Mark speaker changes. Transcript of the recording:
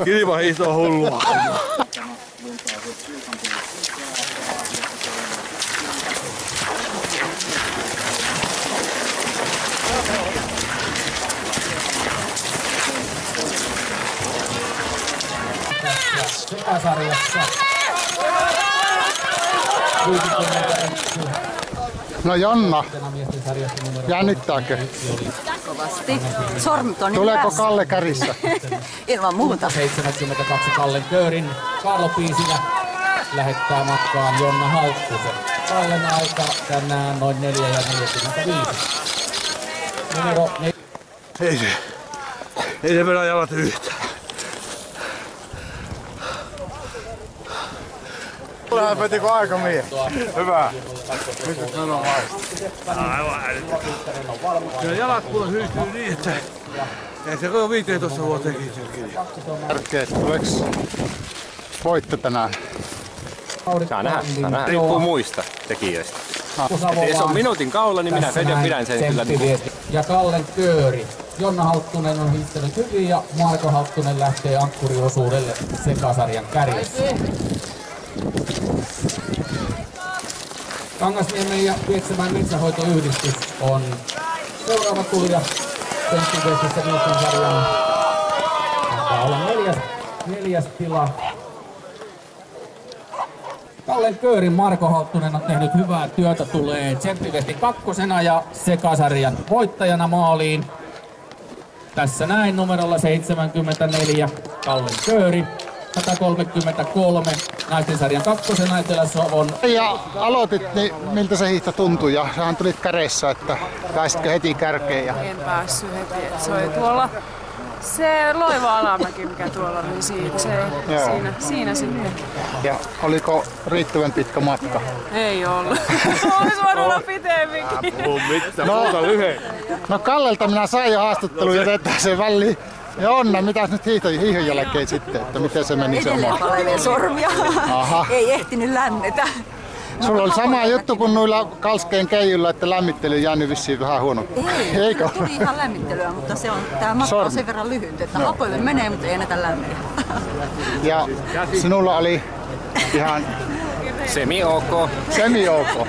Speaker 1: Kilpahiihto on hullua.
Speaker 2: Sekasarjassa.
Speaker 3: No Jonna, jännittääkö?
Speaker 4: Kovasti. Sormit on
Speaker 3: Tuleeko
Speaker 4: hyvässä.
Speaker 3: Kalle kärissä?
Speaker 4: Ilman muuta.
Speaker 2: 72 Kallen Köörin. Karlo Piisilä lähettää matkaan Jonna Halkkusen. Kallen aika tänään noin 4:45. Numero 4.
Speaker 1: Ei se vedä jalat yhtään.
Speaker 3: Lähän petiko aika mies? Hyvä.
Speaker 1: Aivan älyttä. Kyllä jalat kun hyytyy niin, että ei se ole 15 vuoteen kiinni.
Speaker 3: Tärkeet, tuleeks voitto tänään?
Speaker 5: Saa nähdä. Riippuu muista tekijöistä. Jos on minuutin kaula, niin minä pidän sen kyllä.
Speaker 2: Ja Kallen Kööri. Jonna Halttunen on hiihtänyt hyvin ja Marko Halttunen lähtee ankkuriosuudelle sekasarjan kärjessä. Kangasniemen ja Pieksämäen metsänhoitoyhdistys on seuraava tulija Tenttitestissä miesten sarjan. Taitaa olla neljäs tila. Kallen Köörin Marko Halttunen on tehnyt hyvää työtä, tulee Tsemppivetin kakkosena ja sekasarjan voittajana maaliin. Tässä näin numerolla 74 Kallen Kööri, 133 naisten sarjan kakkosena Etelä-Savon.
Speaker 3: Ja aloitit, niin miltä se hiihto tuntui? Ja sähän tulit kädessä, että pääsitkö heti kärkeen? Ja...
Speaker 6: En päässyt heti, että se oli tuolla se Loiva alamäki, mikä tuolla oli siinä sitten.
Speaker 3: Ja oliko riittävän pitkä matka?
Speaker 6: Ei ollut. Olisi voinut olla pitemminkin.
Speaker 3: No Kallelta minä sain jo haastattelun, jätetään se väliin. Ja Onna, mitäs nyt hiihon jälkeen sitten, että miten se meni se
Speaker 4: Edelleen
Speaker 3: oma?
Speaker 4: palvelee sormia.
Speaker 3: Aha.
Speaker 4: Ei ehtinyt lännetä.
Speaker 3: Sulla oli sama juttu kuin noilla kalskeen keijulla, että lämmittely jäänyt vissiin vähän huono. Eikö?
Speaker 4: Tuli ihan lämmittelyä, mutta tämä matka on sen verran lyhyt, että hapoille menee, mutta ei ennätä lämmitä.
Speaker 3: Ja sinulla oli ihan
Speaker 5: Semi-ok.
Speaker 3: semi-ok.